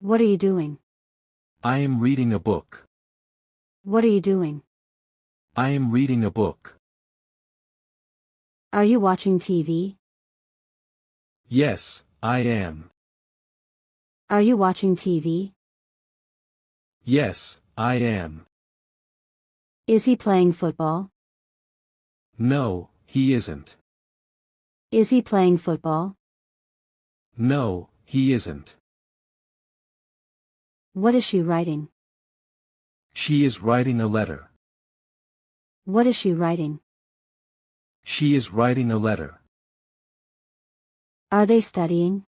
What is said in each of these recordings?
What are you doing? I am reading a book. What are you doing? I am reading a book. Are you watching TV? Yes, I am. Are you watching TV? Yes, I am. Is he playing football? No, he isn't. Is he playing football? No, he isn't. What is she writing? She is writing a letter. What is she writing? She is writing a letter. Are they studying?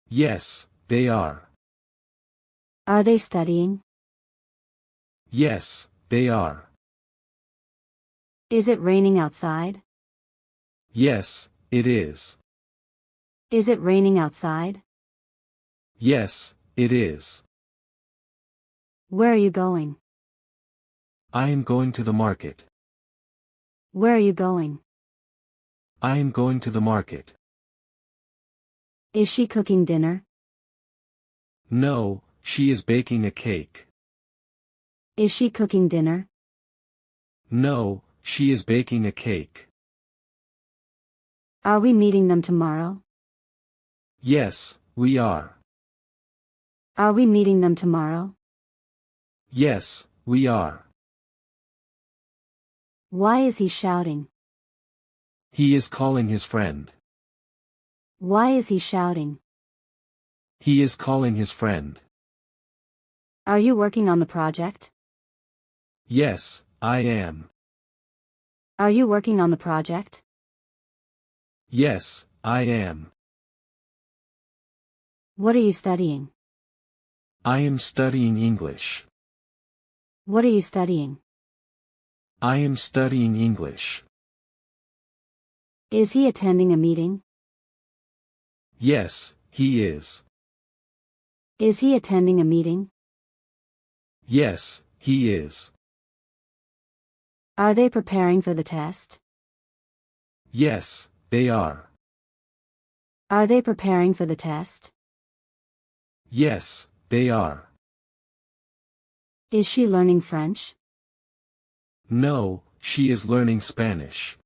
Yes, they are. Are they studying? Yes, they are. Is it raining outside? Yes, it is. Is it raining outside? Yes, it is. Where are you going? I am going to the market. Where are you going? I am going to the market. Is she cooking dinner? No, she is baking a cake. Is she cooking dinner? No, she is baking a cake. Are we meeting them tomorrow? Yes, we are. Are we meeting them tomorrow? Yes, we are. Why is he shouting? He is calling his friend. Why is he shouting? He is calling his friend. Are you working on the project? Yes, I am. Are you working on the project? Yes, I am. What are you studying? I am studying English. What are you studying? I am studying English. Is he attending a meeting? Yes, he is. Is he attending a meeting? Yes, he is. Are they preparing for the test? Yes, they are. Are they preparing for the test? Yes, they are. Is she learning French? No, she is learning Spanish.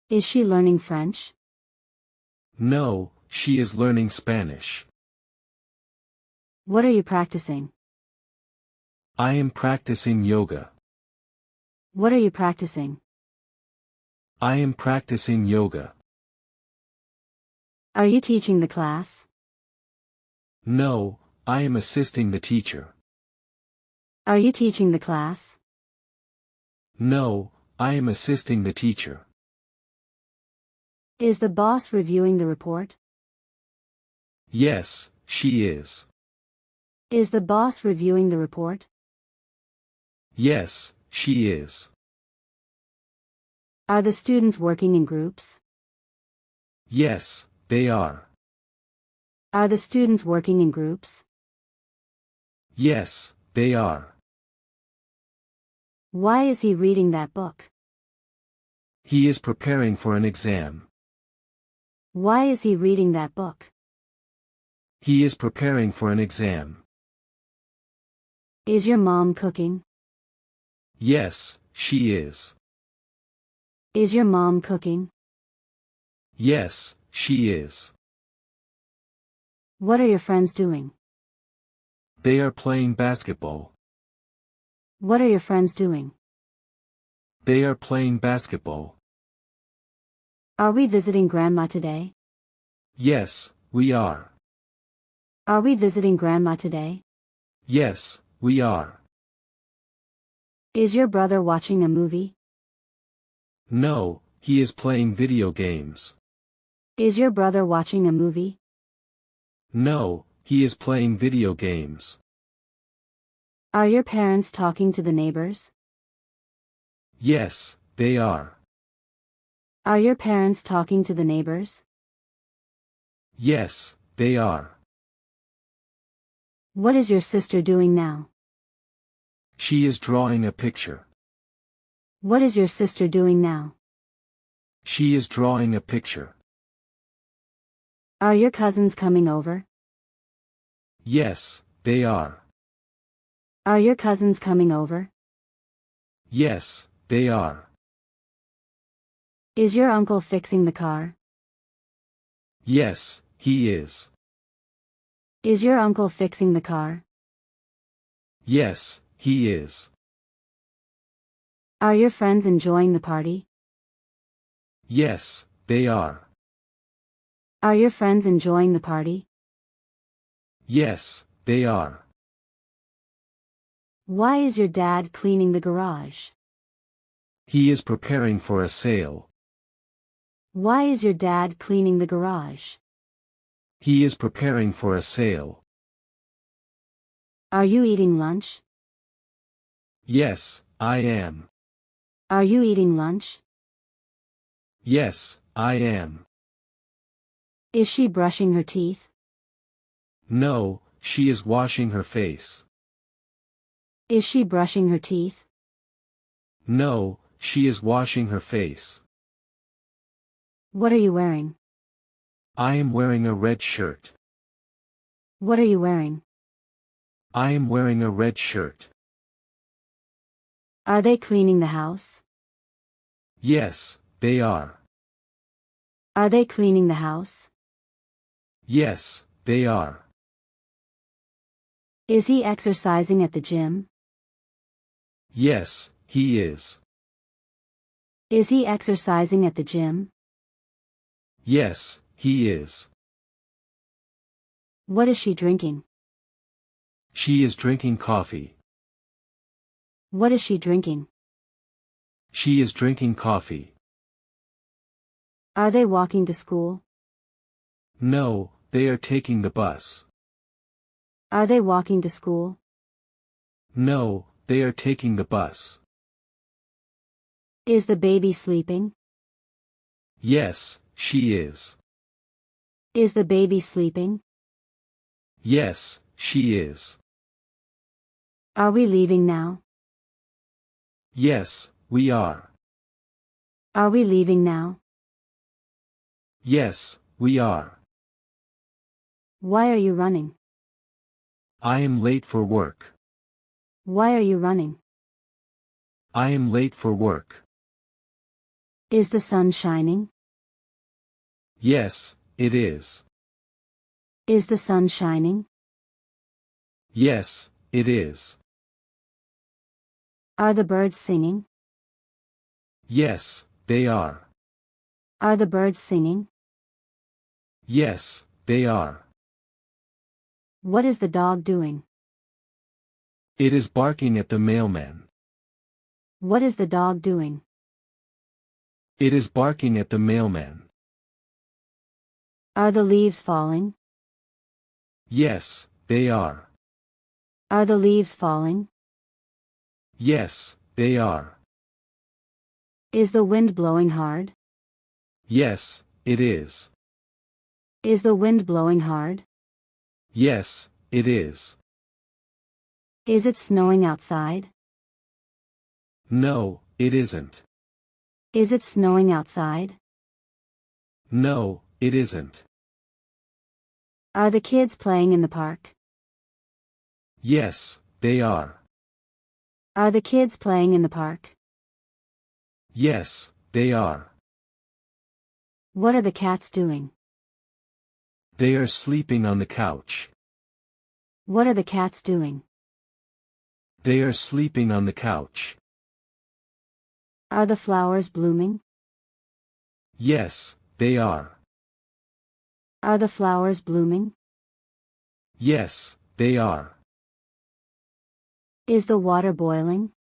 Is she learning French? No, she is learning Spanish. What are you practicing? I am practicing yoga. What are you practicing? I am practicing yoga. Are you teaching the class? No, I am assisting the teacher. Are you teaching the class? No, I am assisting the teacher. Is the boss reviewing the report? Yes, she is. Is the boss reviewing the report? Yes, she is. Are the students working in groups? Yes, they are. Are the students working in groups? Yes, they are. Why is he reading that book? He is preparing for an exam. Why is he reading that book? He is preparing for an exam. Is your mom cooking? Yes, she is. Is your mom cooking? Yes, she is. What are your friends doing? They are playing basketball. What are your friends doing? They are playing basketball. Are we visiting Grandma today? Yes, we are. Are we visiting Grandma today? Yes, we are. Is your brother watching a movie? No, he is playing video games. Is your brother watching a movie? No, he is playing video games. Are your parents talking to the neighbors? Yes, they are. Are your parents talking to the neighbors? Yes, they are. What is your sister doing now? She is drawing a picture. What is your sister doing now? She is drawing a picture. Are your cousins coming over? Yes, they are. Are your cousins coming over? Yes, they are. Is your uncle fixing the car? Yes, he is. Is your uncle fixing the car? Yes, he is. Are your friends enjoying the party? Yes, they are. Are your friends enjoying the party? Yes, they are. Why is your dad cleaning the garage? He is preparing for a sale. Why is your dad cleaning the garage? He is preparing for a sale. Are you eating lunch? Yes, I am. Are you eating lunch? Yes, I am. Is she brushing her teeth? No, she is washing her face. Is she brushing her teeth? No, she is washing her face. What are you wearing? I am wearing a red shirt. What are you wearing? I am wearing a red shirt. Are they cleaning the house? Yes, they are. Are they cleaning the house? Yes, they are. Is he exercising at the gym? Yes, he is. Is he exercising at the gym? Yes, he is. What is she drinking? She is drinking coffee. What is she drinking? She is drinking coffee. Are they walking to school? No, they are taking the bus. Are they walking to school? No, they are taking the bus. Is the baby sleeping? Yes, she is. Is the baby sleeping? Yes, she is. Are we leaving now? Yes, we are. Are we leaving now? Yes, we are. Why are you running? I am late for work. Why are you running? I am late for work. Is the sun shining? Yes, it is. Is the sun shining? Yes, it is. Are the birds singing? Yes, they are. Are the birds singing? Yes, they are. What is the dog doing? It is barking at the mailman. What is the dog doing? It is barking at the mailman. Are the leaves falling? Yes, they are. Are the leaves falling? Yes, they are. Is the wind blowing hard? Yes, it is. Is the wind blowing hard? Yes, it is. Is it snowing outside? No, it isn't. Is it snowing outside? No, it isn't. Are the kids playing in the park? Yes, they are. Are the kids playing in the park? Yes, they are. What are the cats doing? They are sleeping on the couch. What are the cats doing? They are sleeping on the couch. Are the flowers blooming? Yes, they are. Are the flowers blooming? Yes, they are. Is the water boiling?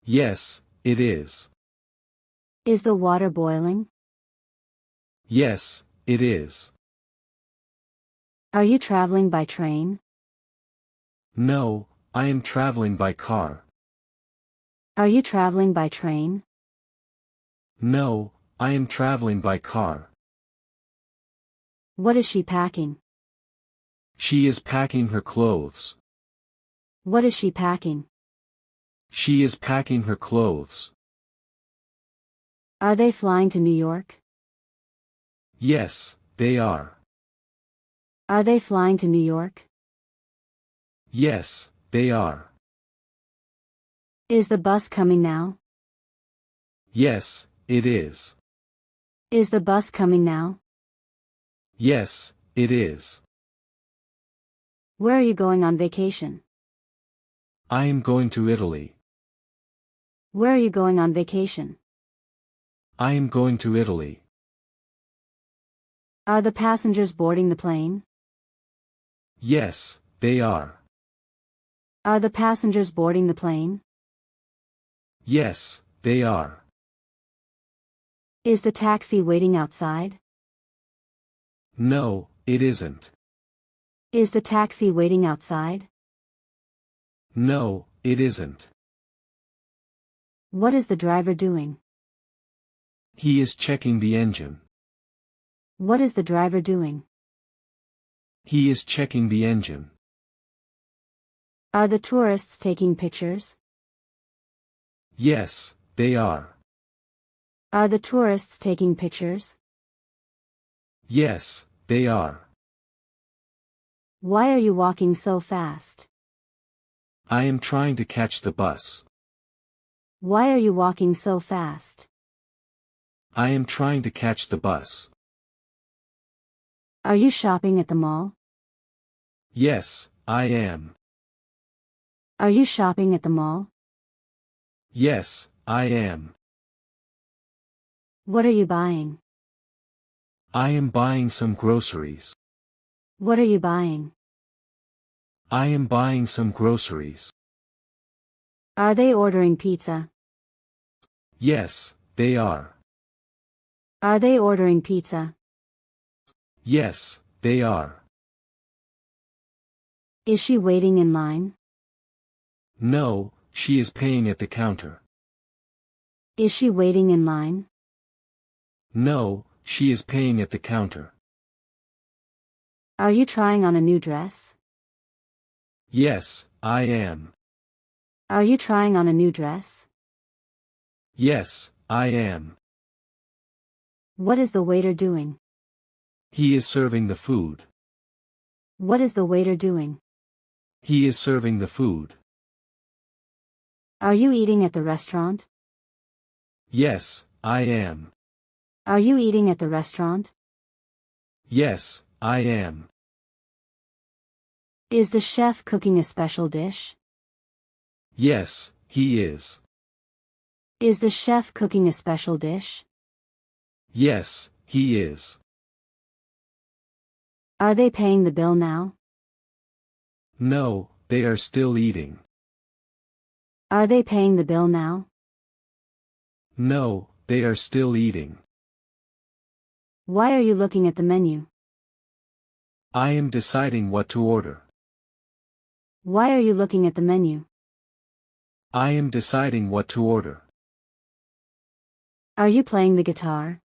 Yes, it is. Is the water boiling? Yes, it is. Are you traveling by train? No, I am traveling by car. Are you traveling by train? No, I am traveling by car. What is she packing? She is packing her clothes. What is she packing? She is packing her clothes. Are they flying to New York? Yes, they are. Are they flying to New York? Yes, they are. Is the bus coming now? Yes, it is. Is the bus coming now? Yes, it is. Where are you going on vacation? I am going to Italy. Where are you going on vacation? I am going to Italy. Are the passengers boarding the plane? Yes, they are. Are the passengers boarding the plane? Yes, they are. Is the taxi waiting outside? No, it isn't. Is the taxi waiting outside? No, it isn't. What is the driver doing? He is checking the engine. What is the driver doing? He is checking the engine. Are the tourists taking pictures? Yes, they are. Are the tourists taking pictures? Yes, they are. Why are you walking so fast? I am trying to catch the bus. Why are you walking so fast? I am trying to catch the bus. Are you shopping at the mall? Yes, I am. Are you shopping at the mall? Yes, I am. What are you buying? I am buying some groceries. What are you buying? I am buying some groceries. Are they ordering pizza? Yes, they are. Are they ordering pizza? Yes, they are. Is she waiting in line? No, she is paying at the counter. Is she waiting in line? No, she is paying at the counter. Are you trying on a new dress? Yes, I am. Are you trying on a new dress? Yes, I am. What is the waiter doing? He is serving the food. What is the waiter doing? He is serving the food. Are you eating at the restaurant? Yes, I am. Are you eating at the restaurant? Yes, I am. Is the chef cooking a special dish? Yes, he is. Is the chef cooking a special dish? Yes, he is. Are they paying the bill now? No, they are still eating. Are they paying the bill now? No, they are still eating. Why are you looking at the menu? I am deciding what to order. Why are you looking at the menu? I am deciding what to order. Are you playing the guitar?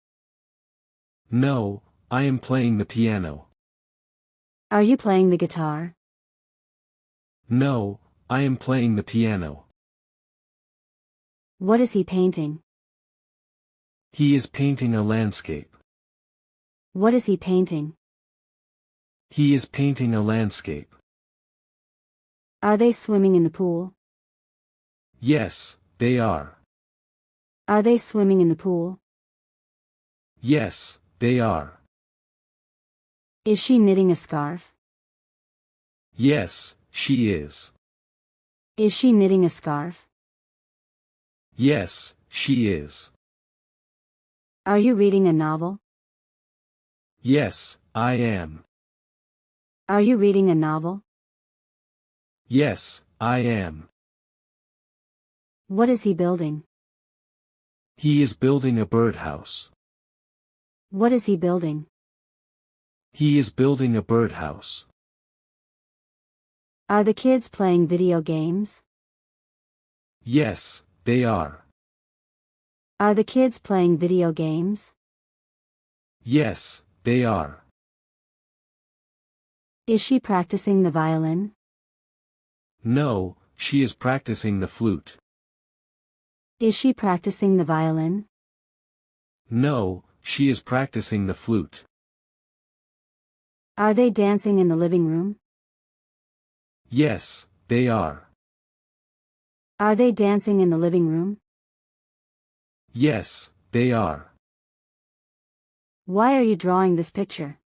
No, I am playing the piano. Are you playing the guitar? No, I am playing the piano. What is he painting? He is painting a landscape. What is he painting? He is painting a landscape. Are they swimming in the pool? Yes, they are. Are they swimming in the pool? Yes, they are. Is she knitting a scarf? Yes, she is. Is she knitting a scarf? Yes, she is. Are you reading a novel? Yes, I am. Are you reading a novel? Yes, I am. What is he building? He is building a birdhouse. What is he building? He is building a birdhouse. Are the kids playing video games? Yes, they are. Are the kids playing video games? Yes, they are. Is she practicing the violin? No, she is practicing the flute. Is she practicing the violin? No, she is practicing the flute. Are they dancing in the living room? Yes, they are. Are they dancing in the living room? Yes, they are. Why are you drawing this picture?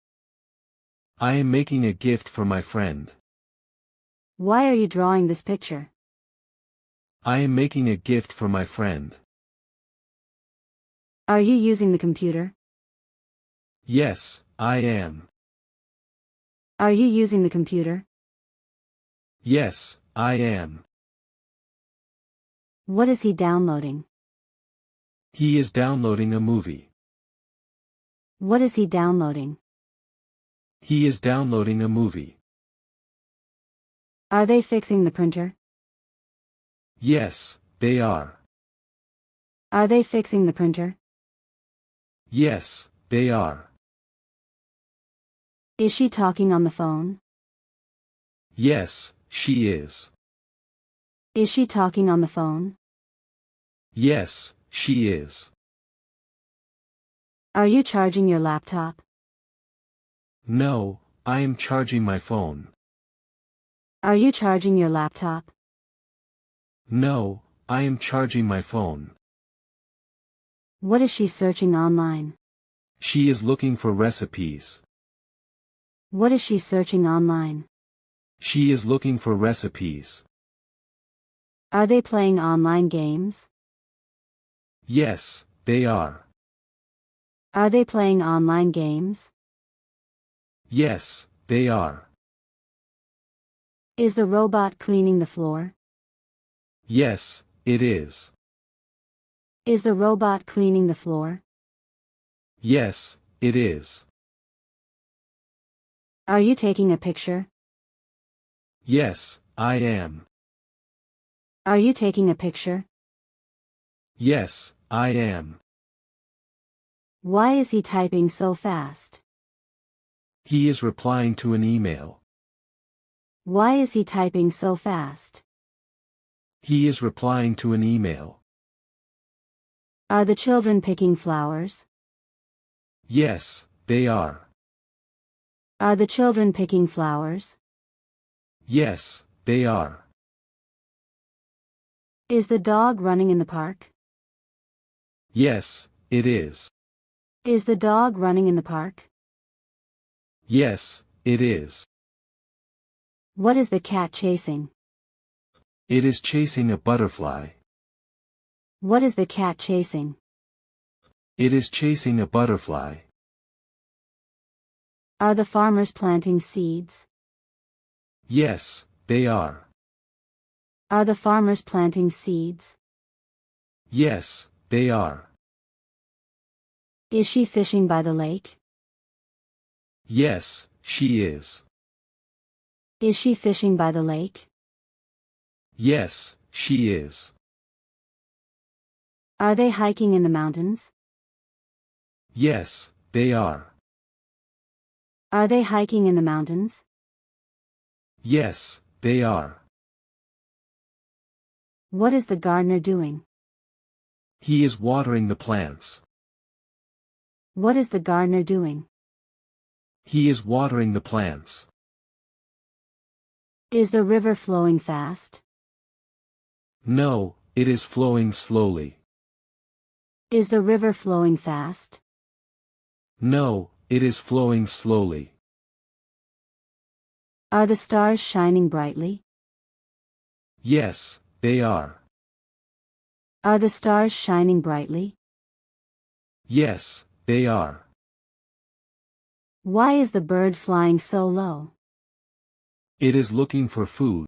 I am making a gift for my friend. Why are you drawing this picture? I am making a gift for my friend. Are you using the computer? Yes, I am. Are you using the computer? Yes, I am. What is he downloading? He is downloading a movie. What is he downloading? He is downloading a movie. Are they fixing the printer? Yes, they are. Are they fixing the printer? Yes, they are. Is she talking on the phone? Yes, she is. Is she talking on the phone? Yes, she is. Are you charging your laptop? No, I am charging my phone. Are you charging your laptop? No, I am charging my phone. What is she searching online? She is looking for recipes. What is she searching online? She is looking for recipes. Are they playing online games? Yes, they are. Are they playing online games? Yes, they are. Is the robot cleaning the floor? Yes, it is. Is the robot cleaning the floor? Yes, it is. Are you taking a picture? Yes, I am. Are you taking a picture? Yes, I am. Why is he typing so fast? He is replying to an email. Why is he typing so fast? He is replying to an email. Are the children picking flowers? Yes, they are. Are the children picking flowers? Yes, they are. Is the dog running in the park? Yes, it is. Is the dog running in the park? Yes, it is. What is the cat chasing? It is chasing a butterfly. What is the cat chasing? It is chasing a butterfly. Are the farmers planting seeds? Yes, they are. Are the farmers planting seeds? Yes, they are. Is she fishing by the lake? Yes, she is. Is she fishing by the lake? Yes, she is. Are they hiking in the mountains? Yes, they are. Are they hiking in the mountains? Yes, they are. What is the gardener doing? He is watering the plants. What is the gardener doing? He is watering the plants. Is the river flowing fast? No, it is flowing slowly. Is the river flowing fast? No, it is flowing slowly. Are the stars shining brightly? Yes, they are. Are the stars shining brightly? Yes, they are. Why is the bird flying so low? It is looking for food.